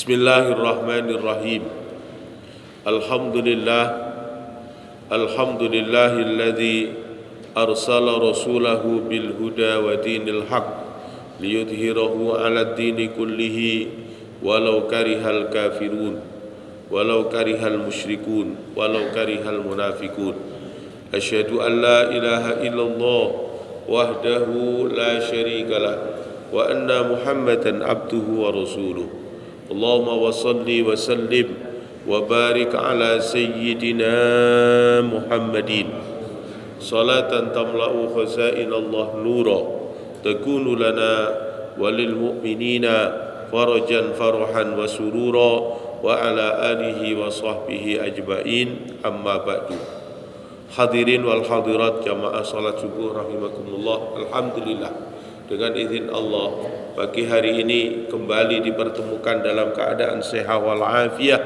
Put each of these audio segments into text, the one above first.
Bismillahirrahmanirrahim. Alhamdulillahilladzi arsala rasulahu bil huda wa dinil haq liyudhhirahu 'alad dini kullihi walau karihal kafirun walau karihal musyrikun walau karihal munafiqun. Asyhadu an la ilaha illallah wahdahu la syarikalah wa anna Muhammadan abduhu wa rasuluh. Allahumma wa salli wa sallim wa barik ala sayyidina Muhammadin salatan tamla'u khazain Allah nura takunu lana walil mu'minina farajan farahan wa surura wa ala alihi wa sahbihi ajma'in, amma ba'du. Hadirin wal hadirat jamaah salat subuh rahimakumullah. Alhamdulillah, dengan izin Allah pagi hari ini kembali dipertemukan dalam keadaan sehat wal afiat,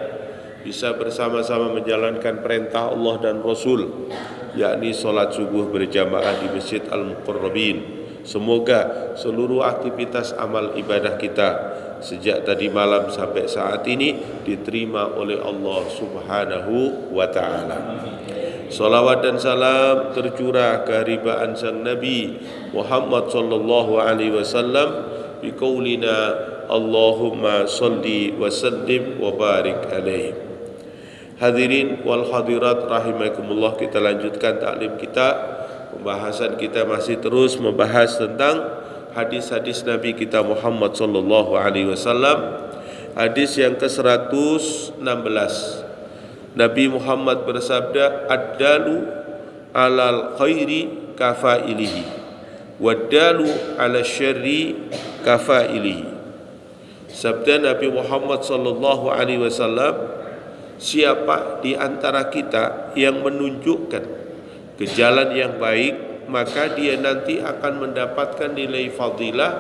bisa bersama-sama menjalankan perintah Allah dan Rasul, yakni salat subuh berjamaah di Masjid Al-Muqarrabin. Semoga seluruh aktivitas amal ibadah kita sejak tadi malam sampai saat ini diterima oleh Allah Subhanahu wa ta'ala. Salawat dan salam tercurah keharibaan sang Nabi Muhammad sallallahu alaihi wasallam biqaulina Allahumma salli wa sallim wa barik alaihi. Hadirin wal hadirat rahimakumullah, kita lanjutkan taklim kita. Pembahasan kita masih terus membahas tentang hadis-hadis Nabi kita Muhammad sallallahu alaihi wasallam. Hadis yang ke-116. Nabi Muhammad bersabda, ad-dalu alal khairi kafailihi wad-dalu ala syarri kafailihi. Sabda Nabi Muhammad sallallahu alaihi wasallam, siapa di antara kita yang menunjukkan ke jalan yang baik, maka dia nanti akan mendapatkan nilai fadilah,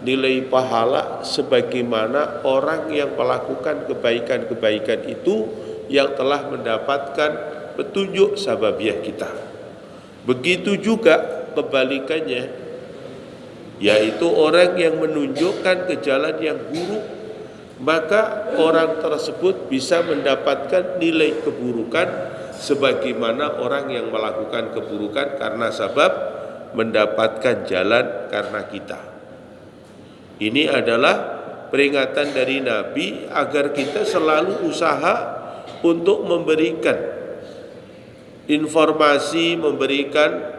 nilai pahala sebagaimana orang yang melakukan kebaikan-kebaikan itu yang telah mendapatkan petunjuk sababiah kita. Begitu juga kebalikannya, yaitu orang yang menunjukkan ke jalan yang buruk, maka orang tersebut bisa mendapatkan nilai keburukan sebagaimana orang yang melakukan keburukan karena sebab mendapatkan jalan karena kita. Ini adalah peringatan dari Nabi agar kita selalu usaha untuk memberikan informasi, memberikan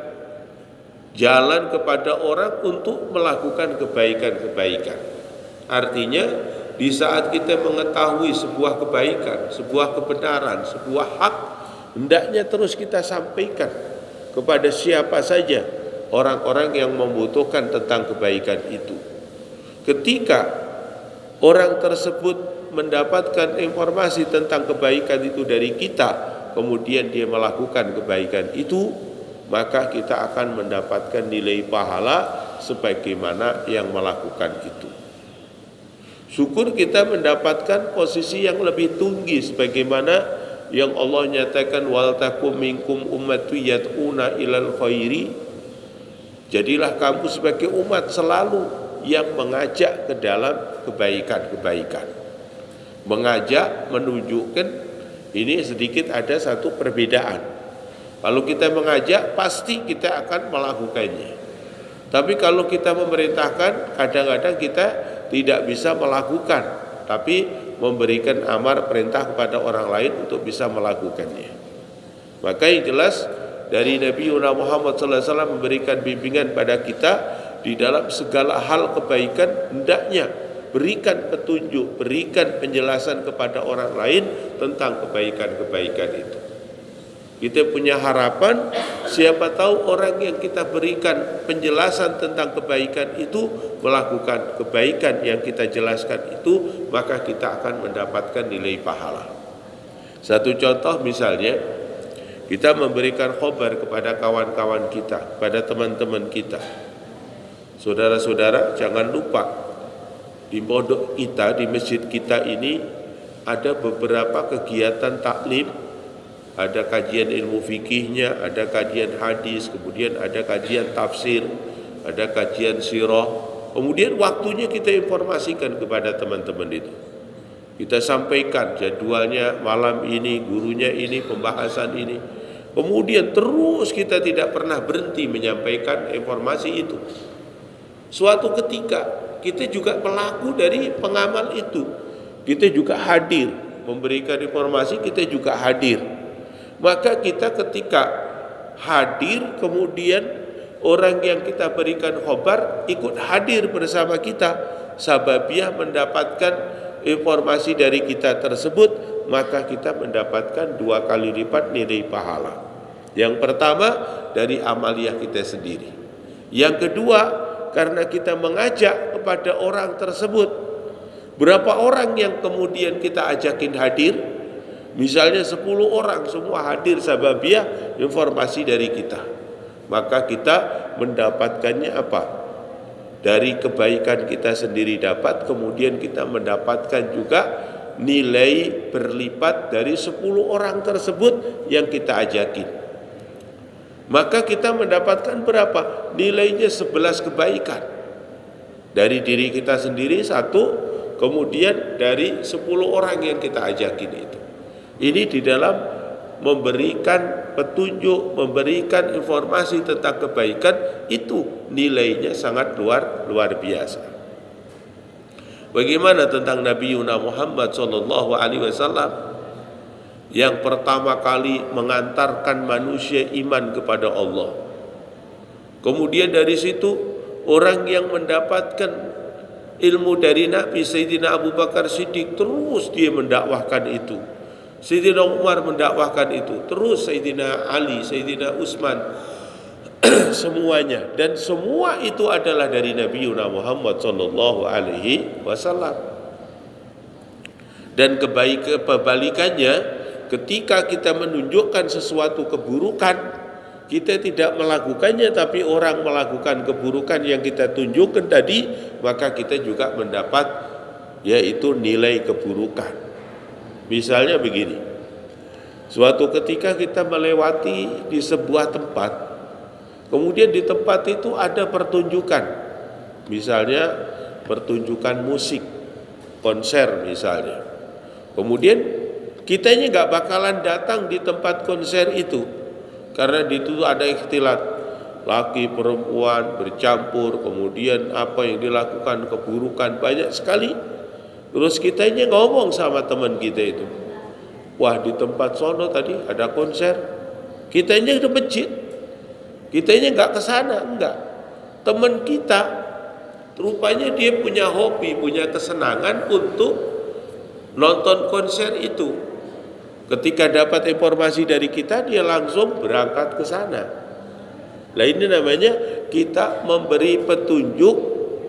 jalan kepada orang untuk melakukan kebaikan-kebaikan. Artinya, di saat kita mengetahui sebuah kebaikan, sebuah kebenaran, sebuah hak, hendaknya terus kita sampaikan kepada siapa saja orang-orang yang membutuhkan tentang kebaikan itu. Ketika orang tersebut mendapatkan informasi tentang kebaikan itu dari kita, kemudian dia melakukan kebaikan itu, maka kita akan mendapatkan nilai pahala sebagaimana yang melakukan itu. Syukur kita mendapatkan posisi yang lebih tinggi sebagaimana yang Allah nyatakan, wal takum minkum ummatu yad'una ilal khairi. Jadilah kamu sebagai umat selalu yang mengajak ke dalam kebaikan-kebaikan. Mengajak, menunjukkan, ini sedikit ada satu perbedaan. Kalau kita mengajak, pasti kita akan melakukannya. Tapi kalau kita memerintahkan, kadang-kadang kita tidak bisa melakukan, tapi memberikan amar perintah kepada orang lain untuk bisa melakukannya. Maka yang jelas dari Nabi Muhammad SAW memberikan bimbingan pada kita di dalam segala hal kebaikan, hendaknya berikan petunjuk, berikan penjelasan kepada orang lain tentang kebaikan-kebaikan itu. Kita punya harapan, siapa tahu orang yang kita berikan penjelasan tentang kebaikan itu melakukan kebaikan yang kita jelaskan itu, maka kita akan mendapatkan nilai pahala. Satu contoh misalnya, kita memberikan khabar kepada kawan-kawan kita, pada teman-teman kita. Saudara-saudara, jangan lupa di pondok kita, di masjid kita ini ada beberapa kegiatan taklim, ada kajian ilmu fikihnya, ada kajian hadis, kemudian ada kajian tafsir, ada kajian sirah. Kemudian waktunya kita informasikan kepada teman-teman itu. Kita sampaikan jadwalnya malam ini, gurunya ini, pembahasan ini. Kemudian terus kita tidak pernah berhenti menyampaikan informasi itu. Suatu ketika kita juga pelaku dari pengamal itu. Kita juga hadir, memberikan informasi, kita juga hadir. Maka kita ketika hadir, kemudian orang yang kita berikan khobar ikut hadir bersama kita. Sababiyah mendapatkan informasi dari kita tersebut, maka kita mendapatkan 2 kali lipat nilai pahala. Yang pertama dari amaliyah kita sendiri. Yang kedua karena kita mengajak kepada orang tersebut. Berapa orang yang kemudian kita ajakin hadir? Misalnya 10 orang semua hadir sababiyah informasi dari kita. Maka kita mendapatkannya apa? Dari kebaikan kita sendiri dapat, kemudian kita mendapatkan juga nilai berlipat dari 10 orang tersebut yang kita ajakin. Maka kita mendapatkan berapa? Nilainya 11 kebaikan. Dari diri kita sendiri 1, kemudian dari 10 orang yang kita ajakin itu. Ini di dalam memberikan petunjuk, memberikan informasi tentang kebaikan, itu nilainya sangat luar biasa. Bagaimana tentang Nabi Muhammad SAW yang pertama kali mengantarkan manusia iman kepada Allah. Kemudian dari situ orang yang mendapatkan ilmu dari Nabi Sayyidina Abu Bakar Siddiq, terus dia mendakwahkan itu. Sayyidina Umar mendakwahkan itu, terus Sayyidina Ali, Sayyidina Utsman, semuanya. Dan semua itu adalah dari Nabi Muhammad SAW. Dan kebalikannya, ketika kita menunjukkan sesuatu keburukan, kita tidak melakukannya, tapi orang melakukan keburukan yang kita tunjukkan tadi, maka kita juga mendapat yaitu nilai keburukan. Misalnya begini, suatu ketika kita melewati di sebuah tempat, kemudian di tempat itu ada pertunjukan, misalnya pertunjukan musik, konser misalnya. Kemudian kita ini gak bakalan datang di tempat konser itu, karena di situ ada ikhtilat, laki perempuan bercampur, kemudian apa yang dilakukan keburukan banyak sekali. Terus kita ini ngomong sama teman kita itu, wah di tempat sono tadi ada konser, kita ini ke masjid, kita ini nggak ke sana, enggak. Teman kita rupanya dia punya hobi, punya kesenangan untuk nonton konser itu. Ketika dapat informasi dari kita, dia langsung berangkat ke sana. Nah ini namanya kita memberi petunjuk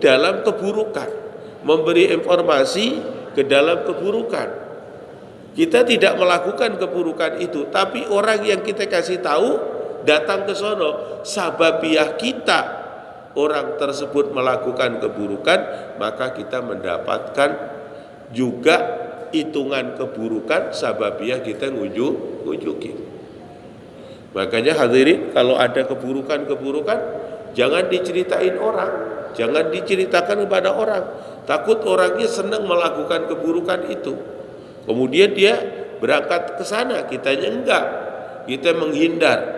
dalam keburukan, memberi informasi ke dalam keburukan. Kita tidak melakukan keburukan itu, tapi orang yang kita kasih tahu datang ke sono, sababiyah kita orang tersebut melakukan keburukan, maka kita mendapatkan juga hitungan keburukan sababiyah kita ngujukin. Makanya hadirin, kalau ada keburukan-keburukan jangan diceritain orang, jangan diceritakan kepada orang. Takut orangnya senang melakukan keburukan itu, kemudian dia berangkat ke sana, kitanya enggak, kita menghindar,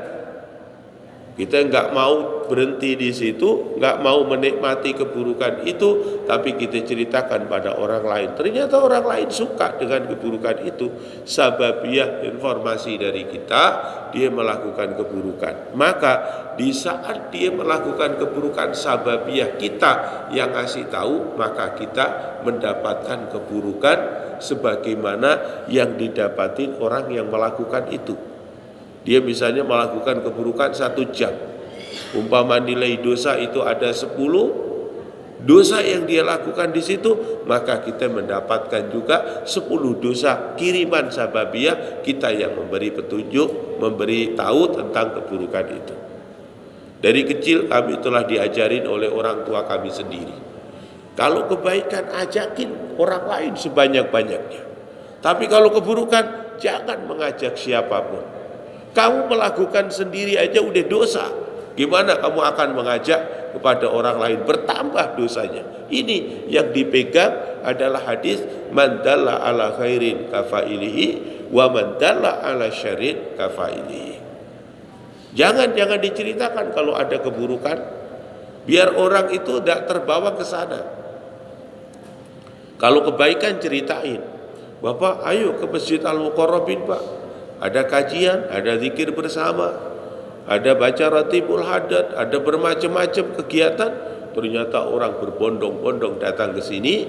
kita enggak mau berhenti di situ, enggak mau menikmati keburukan itu, tapi kita ceritakan pada orang lain. Ternyata orang lain suka dengan keburukan itu, sababiyah informasi dari kita, dia melakukan keburukan. Maka di saat dia melakukan keburukan, sababiyah kita yang ngasih tahu, maka kita mendapatkan keburukan sebagaimana yang didapatin orang yang melakukan itu. Dia misalnya melakukan keburukan 1 jam, umpama nilai dosa itu ada 10 dosa yang dia lakukan di situ, maka kita mendapatkan juga 10 dosa kiriman sababiyah kita yang memberi petunjuk, memberi tahu tentang keburukan itu. Dari kecil kami telah diajarin oleh orang tua kami sendiri, kalau kebaikan ajakin orang lain sebanyak-banyaknya, tapi kalau keburukan jangan mengajak siapapun. Kamu melakukan sendiri aja udah dosa, Gimana kamu akan mengajak kepada orang lain, bertambah dosanya. Ini yang dipegang adalah hadis man dalla ala khairin kafailihi wa man dalla ala syarrin kafailihi. Jangan diceritakan kalau ada keburukan, biar orang itu tidak terbawa ke sana. Kalau kebaikan ceritain, Bapak ayo ke Masjid Al-Muqarrabin Pak, ada kajian, ada zikir bersama, ada baca ratibul hadad, ada bermacam-macam kegiatan. Ternyata orang berbondong-bondong datang ke sini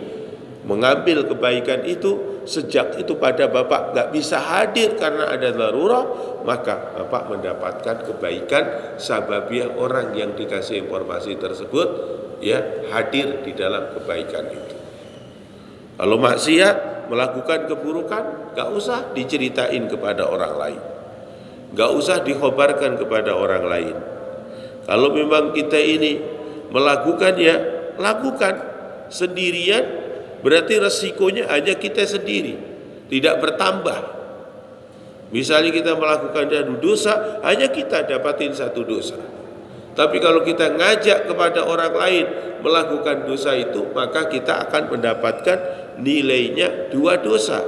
mengambil kebaikan itu. Sejak itu pada Bapak gak bisa hadir karena ada darurat, maka Bapak mendapatkan kebaikan sababiah orang yang dikasih informasi tersebut ya hadir di dalam kebaikan itu. Kalau maksiat, melakukan keburukan, gak usah diceritain kepada orang lain, gak usah dikhabarkan kepada orang lain. Kalau memang kita ini melakukan, ya lakukan sendirian, berarti resikonya hanya kita sendiri, tidak bertambah. Misalnya kita melakukan satu dosa, hanya kita dapatin satu dosa. Tapi kalau kita ngajak kepada orang lain melakukan dosa itu, maka kita akan mendapatkan nilainya 2 dosa.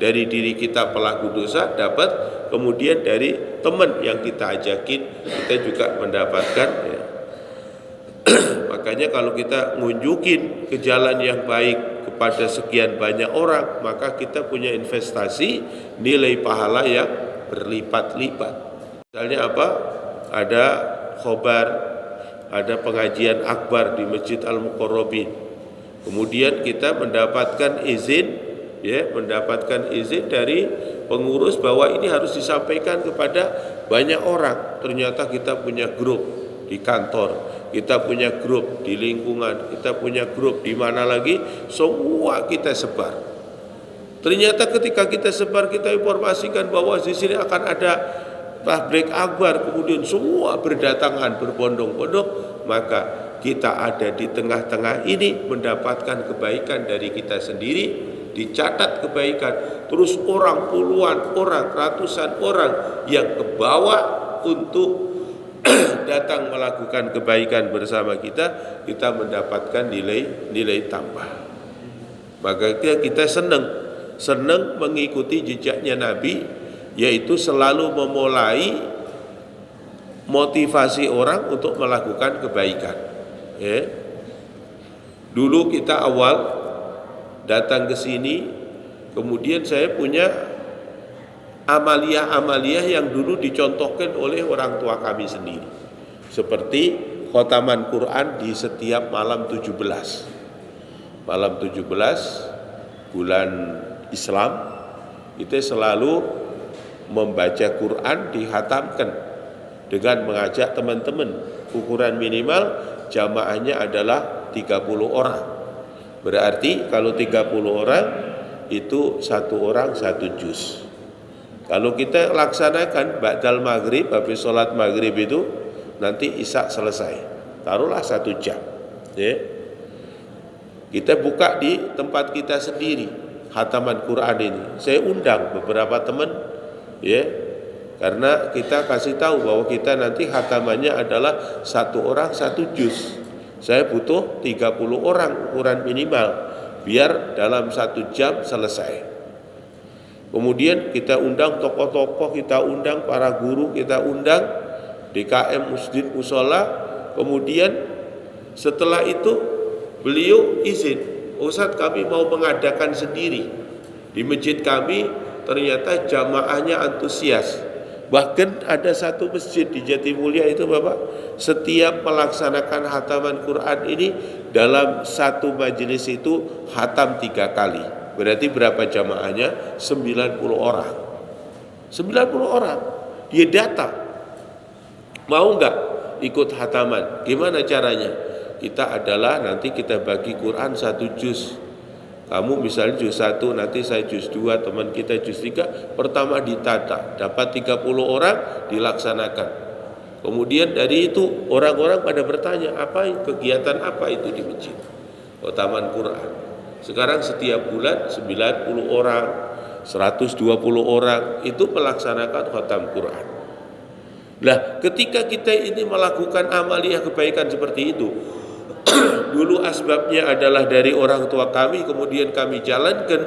Dari diri kita pelaku dosa dapat, kemudian dari teman yang kita ajakin kita juga mendapatkan ya. Makanya kalau kita ngunjukin ke jalan yang baik kepada sekian banyak orang, maka kita punya investasi nilai pahala yang berlipat-lipat. Misalnya apa? Ada khobar, ada pengajian akbar di Masjid Al-Muqarrabin. Kemudian kita mendapatkan izin, ya, mendapatkan izin dari pengurus bahwa ini harus disampaikan kepada banyak orang. Ternyata kita punya grup di kantor, kita punya grup di lingkungan, kita punya grup di mana lagi, semua kita sebar. Ternyata ketika kita sebar, kita informasikan bahwa di sini akan ada tabligh akbar, kemudian semua berdatangan berbondong-bondong, maka kita ada di tengah-tengah ini mendapatkan kebaikan dari kita sendiri, dicatat kebaikan, terus orang puluhan orang, ratusan orang yang kebawa untuk datang melakukan kebaikan bersama kita, kita mendapatkan nilai tambah. Maka kita senang mengikuti jejaknya Nabi, yaitu selalu memulai motivasi orang untuk melakukan kebaikan. Ya. Dulu kita awal datang ke sini, kemudian saya punya amalia-amalia yang dulu dicontohkan oleh orang tua kami sendiri. Seperti khotaman Quran di setiap malam 17. Malam 17 bulan Islam, kita selalu membaca Quran dihatamkan dengan mengajak teman-teman. Ukuran minimal jamaahnya adalah 30 orang. Berarti kalau 30 orang itu 1 orang 1 juz. Kalau kita laksanakan ba'dal maghrib, habis sholat maghrib itu nanti isya selesai, taruhlah 1 jam ya. Kita buka di tempat kita sendiri khataman Quran ini. Saya undang beberapa teman ya, karena kita kasih tahu bahwa kita nanti khatamannya adalah 1 orang 1 juz. Saya butuh 30 orang ukuran minimal, biar dalam 1 jam selesai. Kemudian kita undang tokoh-tokoh, kita undang para guru, kita undang DKM Masjid Musola. Kemudian setelah itu beliau izin, Ustadz kami mau mengadakan sendiri di masjid kami. Ternyata jamaahnya antusias. Bahkan ada satu masjid di Jatimulya itu Bapak, setiap melaksanakan khataman Quran ini dalam satu majelis itu khatam 3 kali. Berarti berapa jamaahnya? 90 orang. 90 orang. Dia datang. Mau enggak ikut khataman? Gimana caranya? Kita adalah nanti kita bagi Quran 1 juz. Kamu misalnya juz 1, nanti saya juz 2, teman kita juz 3. Pertama ditata, dapat 30 orang, dilaksanakan. Kemudian dari itu orang-orang pada bertanya, kegiatan apa itu di masjid? Khataman Quran. Sekarang setiap bulan 90 orang, 120 orang itu melaksanakan khatam Quran. Nah, ketika kita ini melakukan amaliyah kebaikan seperti itu, dulu asbabnya adalah dari orang tua kami, kemudian kami jalankan,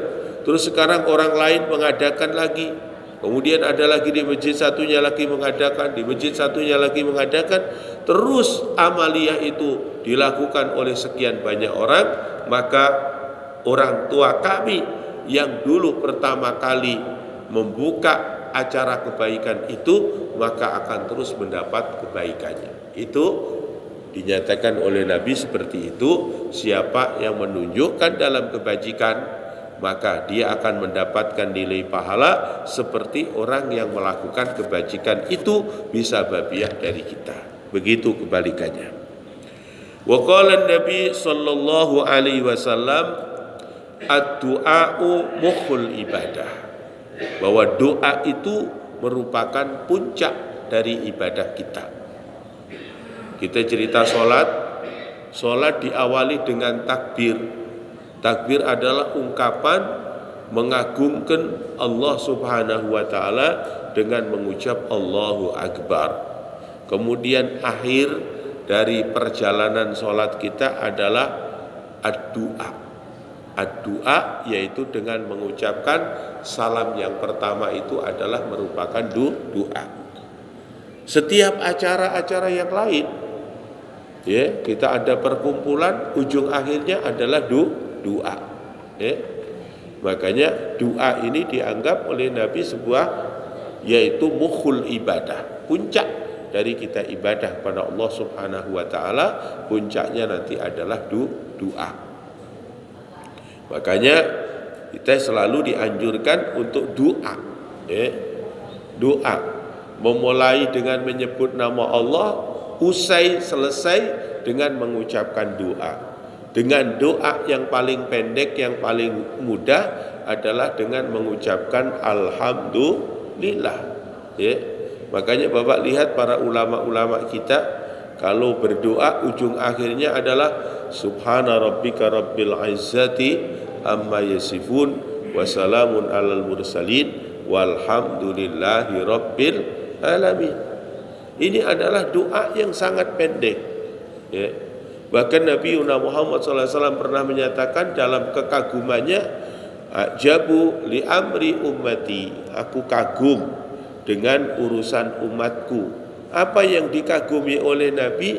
terus sekarang orang lain mengadakan lagi, kemudian ada lagi di masjid satunya lagi mengadakan, di masjid satunya lagi mengadakan, terus amaliyah itu dilakukan oleh sekian banyak orang, maka orang tua kami yang dulu pertama kali membuka acara kebaikan itu, maka akan terus mendapat kebaikannya. Itu dinyatakan oleh Nabi seperti itu. Siapa yang menunjukkan dalam kebajikan, maka dia akan mendapatkan nilai pahala seperti orang yang melakukan kebajikan itu bisa babiah dari kita. Begitu kebalikannya. Wa qala Nabi sallallahu alaihi wasallam, ad-du'a'u mukhul ibadah, bahwa doa itu merupakan puncak dari ibadah kita. Kita cerita sholat diawali dengan takbir. Takbir adalah ungkapan mengagungkan Allah subhanahu wa ta'ala dengan mengucap Allahu Akbar. Kemudian akhir dari perjalanan sholat kita adalah ad-du'a. Ad-du'a yaitu dengan mengucapkan salam yang pertama itu adalah merupakan doa. Setiap acara-acara yang lain, ya, kita ada perkumpulan, ujung akhirnya adalah doa. Ya. Makanya doa ini dianggap oleh Nabi sebuah, yaitu mukhul ibadah, puncak dari kita ibadah pada Allah subhanahu wa ta'ala. Puncaknya nanti adalah doa. Makanya kita selalu dianjurkan untuk doa, ya. Doa memulai dengan menyebut nama Allah, usai selesai dengan mengucapkan doa. Dengan doa yang paling pendek, yang paling mudah adalah dengan mengucapkan alhamdulillah, ya. Makanya Bapak lihat para ulama-ulama kita kalau berdoa ujung akhirnya adalah subhana rabbika rabbil izzati amma yasifun wa salamun alal mursalin walhamdulillahi rabbil alamin. Ini adalah doa yang sangat pendek, ya. Bahkan Nabi Muhammad SAW pernah menyatakan dalam kekagumannya, ajabu li amri ummati, aku kagum dengan urusan umatku. Apa yang dikagumi oleh Nabi?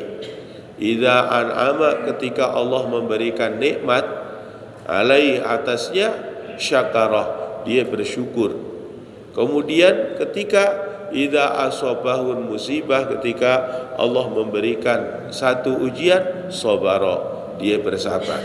Idza an'ama, ketika Allah memberikan nikmat, alaihi, atasnya, syakarah, dia bersyukur. Kemudian ketika idza asobahun musibah, ketika Allah memberikan satu ujian, sabara, dia bersabar.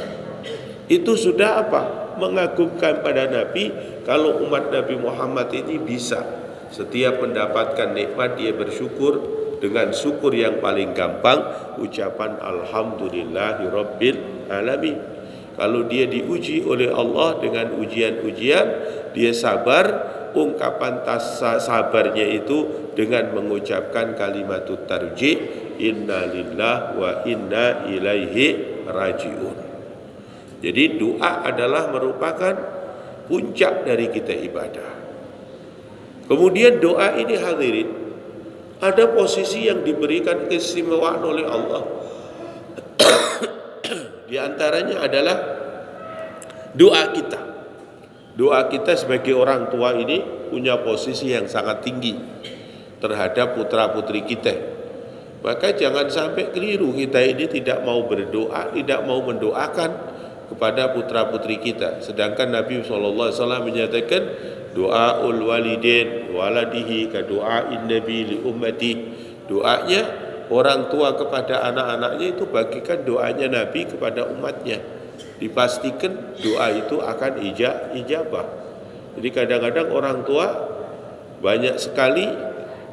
Itu sudah apa? Mengagumkan pada Nabi. Kalau umat Nabi Muhammad ini bisa setiap mendapatkan nikmat dia bersyukur dengan syukur yang paling gampang, ucapan alhamdulillahi rabbil alamin. Kalau dia diuji oleh Allah dengan ujian-ujian, dia sabar. Ungkapan sabarnya itu dengan mengucapkan kalimatut tarjih, inna lillah wa inna ilaihi rajiun. Jadi doa adalah merupakan puncak dari kita ibadah. Kemudian doa ini hadirin, ada posisi yang diberikan keistimewaan oleh Allah. Di antaranya adalah doa kita. Doa kita sebagai orang tua ini punya posisi yang sangat tinggi terhadap putra-putri kita. Maka jangan sampai keliru kita ini tidak mau berdoa, tidak mau mendoakan kepada putra-putri kita. Sedangkan Nabi SAW menyatakan doaul walidain waladihi ka doain nabi li ummati. Doanya orang tua kepada anak-anaknya itu bagikan doanya Nabi kepada umatnya. Dipastikan doa itu akan ijabah. Jadi kadang-kadang orang tua banyak sekali,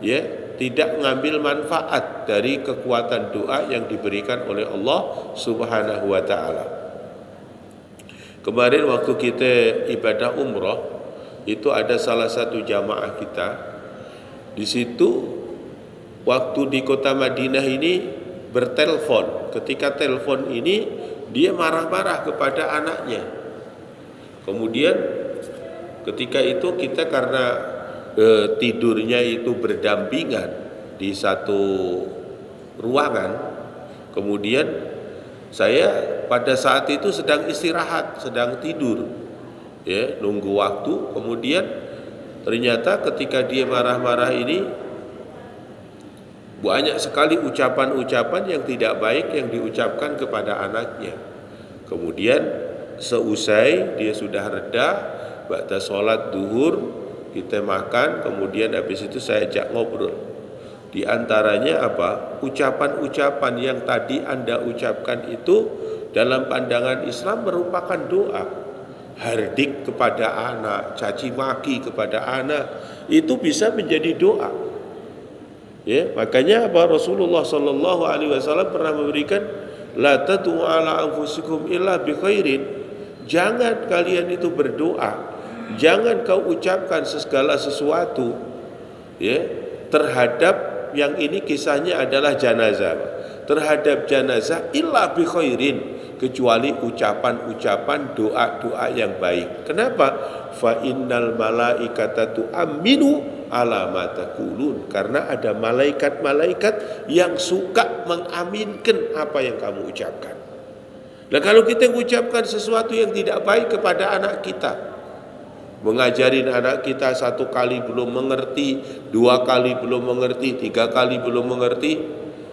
ya, tidak mengambil manfaat dari kekuatan doa yang diberikan oleh Allah Subhanahu wa taala. Kemarin waktu kita ibadah umrah, itu ada salah satu jamaah kita. Di situ waktu di kota Madinah ini bertelepon. Ketika telepon ini dia marah-marah kepada anaknya. Kemudian ketika itu kita karena tidurnya itu berdampingan, di satu ruangan. Kemudian saya pada saat itu sedang istirahat, sedang tidur, ya, nunggu waktu. Kemudian ternyata ketika dia marah-marah ini banyak sekali ucapan-ucapan yang tidak baik yang diucapkan kepada anaknya. Kemudian seusai dia sudah reda, ba'da sholat duhur kita makan, kemudian habis itu saya ajak ngobrol. Di antaranya apa? Ucapan-ucapan yang tadi Anda ucapkan itu dalam pandangan Islam merupakan doa. Hardik kepada anak, caci maki kepada anak, itu bisa menjadi doa. Ya, makanya apa? Rasulullah sallallahu alaihi wasallam pernah memberikan la tad'u ala anfusikum illa bi khairin. Jangan kalian itu berdoa, jangan kau ucapkan segala sesuatu, ya, terhadap yang ini kisahnya adalah jenazah, terhadap jenazah illa bi khairin, kecuali ucapan-ucapan doa-doa yang baik. Kenapa? Fa innal malaikata tu'minu ala ma taqulun, karena ada malaikat-malaikat yang suka mengaminkan apa yang kamu ucapkan. Nah, kalau kita mengucapkan sesuatu yang tidak baik kepada anak kita, mengajarin anak kita 1 kali belum mengerti, 2 kali belum mengerti, 3 kali belum mengerti,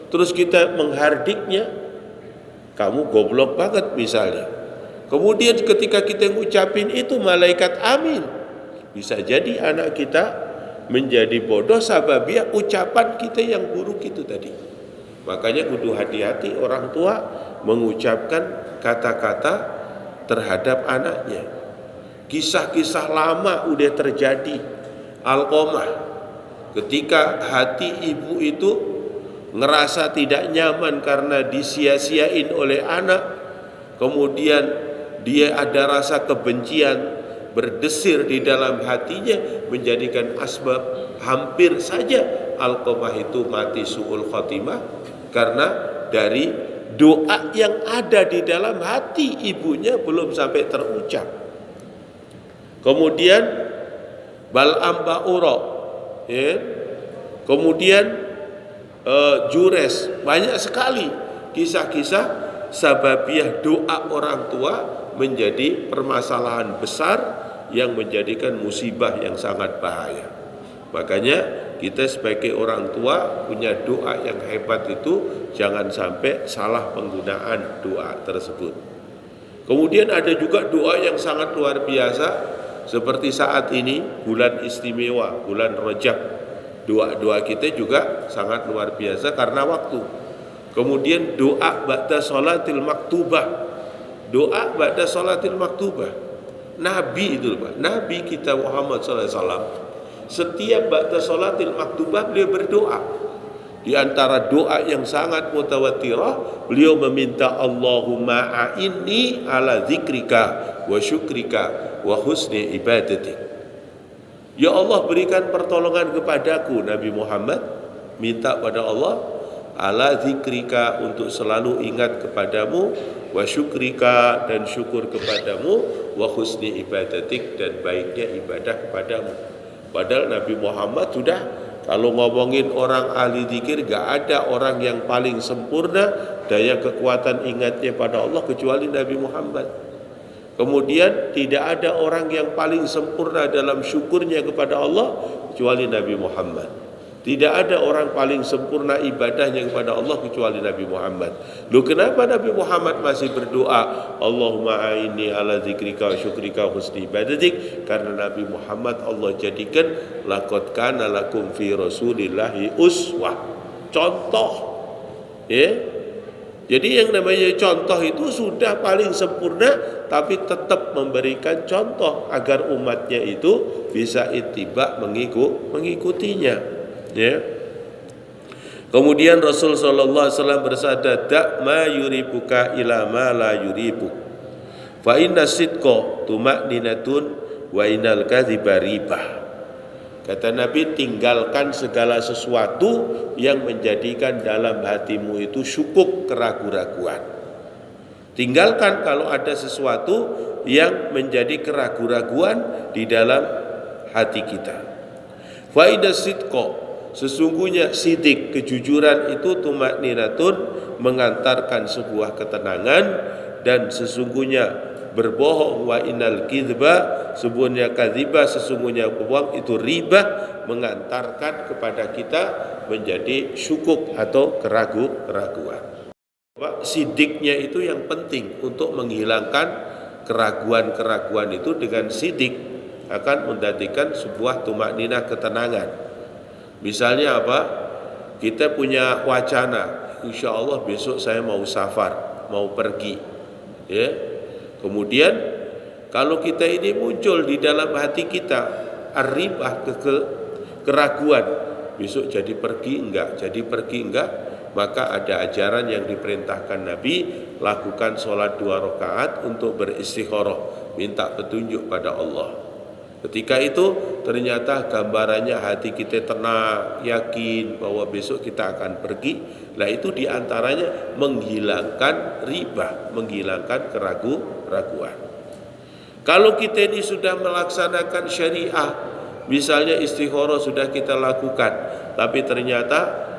terus kita menghardiknya, kamu goblok banget misalnya. Kemudian ketika kita ngucapin itu malaikat amin, bisa jadi anak kita menjadi bodoh sababiah ucapan kita yang buruk itu tadi. Makanya kudu hati-hati orang tua mengucapkan kata-kata terhadap anaknya. Kisah-kisah lama udah terjadi. Alqamah, ketika hati ibu itu ngerasa tidak nyaman karena disia-siain oleh anak, kemudian dia ada rasa kebencian berdesir di dalam hatinya, menjadikan asbab hampir saja Alqamah itu mati su'ul khotimah karena dari doa yang ada di dalam hati ibunya belum sampai terucap. Kemudian Bal'am Ba'ura, ya. Kemudian Jures, banyak sekali kisah-kisah sababiah doa orang tua menjadi permasalahan besar yang menjadikan musibah yang sangat bahaya. Makanya kita sebagai orang tua punya doa yang hebat itu, jangan sampai salah penggunaan doa tersebut. Kemudian ada juga doa yang sangat luar biasa, seperti saat ini bulan istimewa, bulan Rajab. Doa-doa kita juga sangat luar biasa karena waktu. Kemudian doa ba'da sholatil maktubah, doa ba'da sholatil maktubah. Nabi itu Pak, Nabi kita Muhammad SAW, setiap ba'da sholatil maktubah beliau berdoa. Di antara doa yang sangat mutawatirah, beliau meminta Allahumma a'inni ala zikrika wa syukrika wa husni ibadatik. Ya Allah, berikan pertolongan kepadaku. Nabi Muhammad minta pada Allah, ala zikrika, untuk selalu ingat kepadamu, wa syukrika, dan syukur kepadamu, wa husni ibadatik, dan baiknya ibadah kepadamu. Padahal Nabi Muhammad sudah, kalau ngomongin orang ahli zikir, gak ada orang yang paling sempurna daya kekuatan ingatnya pada Allah kecuali Nabi Muhammad. Kemudian tidak ada orang yang paling sempurna dalam syukurnya kepada Allah kecuali Nabi Muhammad. Tidak ada orang paling sempurna ibadahnya kepada Allah kecuali Nabi Muhammad. Loh, kenapa Nabi Muhammad masih berdoa Allahumma a'inni ala zikrika wa syukrika wa husni ibadatik? Karena Nabi Muhammad Allah jadikan laqad kana lakum fi rasulillahi uswah, contoh, ya. Jadi yang namanya contoh itu sudah paling sempurna, tapi tetap memberikan contoh agar umatnya itu bisa ittiba, mengikutinya, ya. Kemudian Rasul sallallahu alaihi wasallam bersabda, "Da ma yuribuka ila ma la yuribuk. Fa inna sidqa tuma'ninatun wa innal kadhiba ribah." Kata Nabi, tinggalkan segala sesuatu yang menjadikan dalam hatimu itu syukuk keraguan-raguan. Tinggalkan kalau ada sesuatu yang menjadi keraguan-raguan di dalam hati kita. Fa idza sidqa, Sesungguhnya sidik, kejujuran itu tumakninatun, mengantarkan sebuah ketenangan. Dan sesungguhnya berbohong, wa innal kidba, sesungguhnya kadhiba, sesungguhnya bohong itu riba, mengantarkan kepada kita menjadi syukuk atau keraguan. Sidiknya itu yang penting untuk menghilangkan keraguan-keraguan itu. Dengan sidik akan menjadikan sebuah tumakninah, ketenangan. Misalnya apa? Kita punya wacana, insya Allah besok saya mau safar, mau pergi, ya. Kemudian kalau kita ini muncul di dalam hati kita ar-ribah, keraguan, besok jadi pergi enggak, maka ada ajaran yang diperintahkan Nabi, lakukan sholat 2 rakaat untuk beristikharah, minta petunjuk pada Allah. Ketika itu ternyata gambarannya hati kita tenang, yakin bahwa besok kita akan pergi. Nah itu diantaranya menghilangkan riba, menghilangkan keraguan. Kalau kita ini sudah melaksanakan syariah, misalnya istikharah sudah kita lakukan, tapi ternyata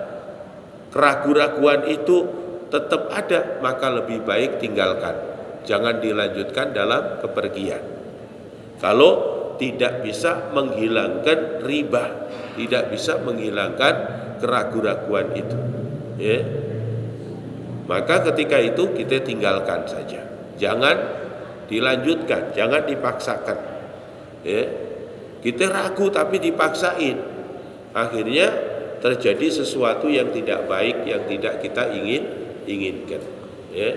keraguan itu tetap ada, maka lebih baik tinggalkan. Jangan dilanjutkan dalam kepergian. Kalau tidak bisa menghilangkan riba, tidak bisa menghilangkan keraguan itu, ya. Maka ketika itu kita tinggalkan saja, jangan dilanjutkan, jangan dipaksakan, ya. Kita ragu tapi dipaksain, akhirnya terjadi sesuatu yang tidak baik, yang tidak kita inginkan, ya.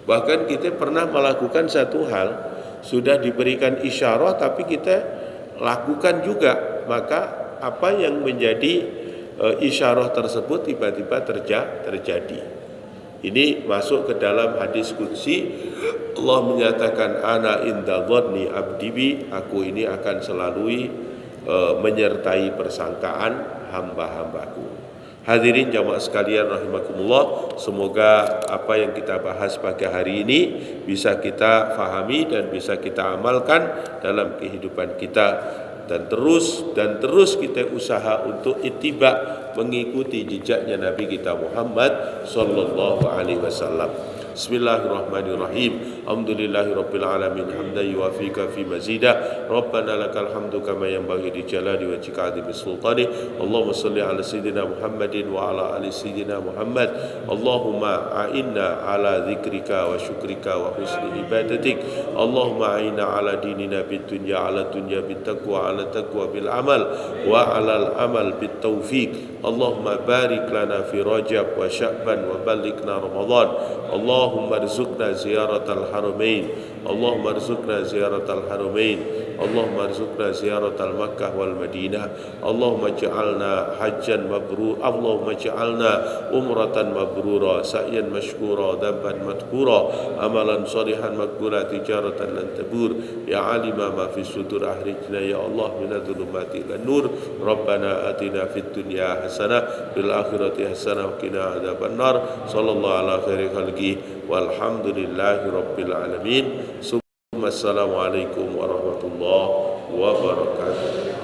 Bahkan kita pernah melakukan satu hal, sudah diberikan isyarah tapi kita lakukan juga, maka apa yang menjadi isyarah tersebut tiba-tiba terjadi. Ini masuk ke dalam hadis qudsi. Allah menyatakan, ana inda dhanni abdi bi, aku ini akan selalu menyertai persangkaan hamba-hambaku. Hadirin jamaah sekalian rahimakumullah, semoga apa yang kita bahas pagi hari ini bisa kita fahami dan bisa kita amalkan dalam kehidupan kita, dan terus kita usaha untuk ittiba, mengikuti jejaknya Nabi kita Muhammad sallallahu alaihi wasallam. Bismillahirrahmanirrahim. Alhamdulillahirabbil alamin, hamdan yuwafiqa fi mazidah. Rabbana lakal hamdu kama yanbaghi li jalali wajhika 'azimi sultani. Allahumma shalli ala sayyidina Muhammadin wa ala ali sayyidina Muhammad. Allahumma a'inna ala dzikrika wa syukrika wa husni ibadatik. Allahumma a'inna ala dinina bid dunya, ala dunya bit taqwa, ala taqwa bil amal, wa ala al amal bit taufiq. Allahumma barik lana fi Rajab wa Sya'ban wa ballighna Ramadan. Allahumma rzuqna ziyaratal haramain. Allahumma rzuqna ziyaratal haramain. Allahumma rzuqna ziyaratal Makkah wal Madinah. Allahumma ja'alna hajjan mabrur. Allahumma ja'alna umratan mabrura, sa'yan mashkura, dhanban madhkura, amalan salihan maqbula, tijaratan lan tabur. Ya alima ma fi sudur, ahrijna ya Allah min adh-dhulumati ilan nur. Rabbana atina fid dunya hasanah, fil akhirati hasanah, wa qina adzabannar. Sallallahu ala khairi khalqi, walhamdulillahi rabbil alamin. Assalamualaikum warahmatullahi wabarakatuh.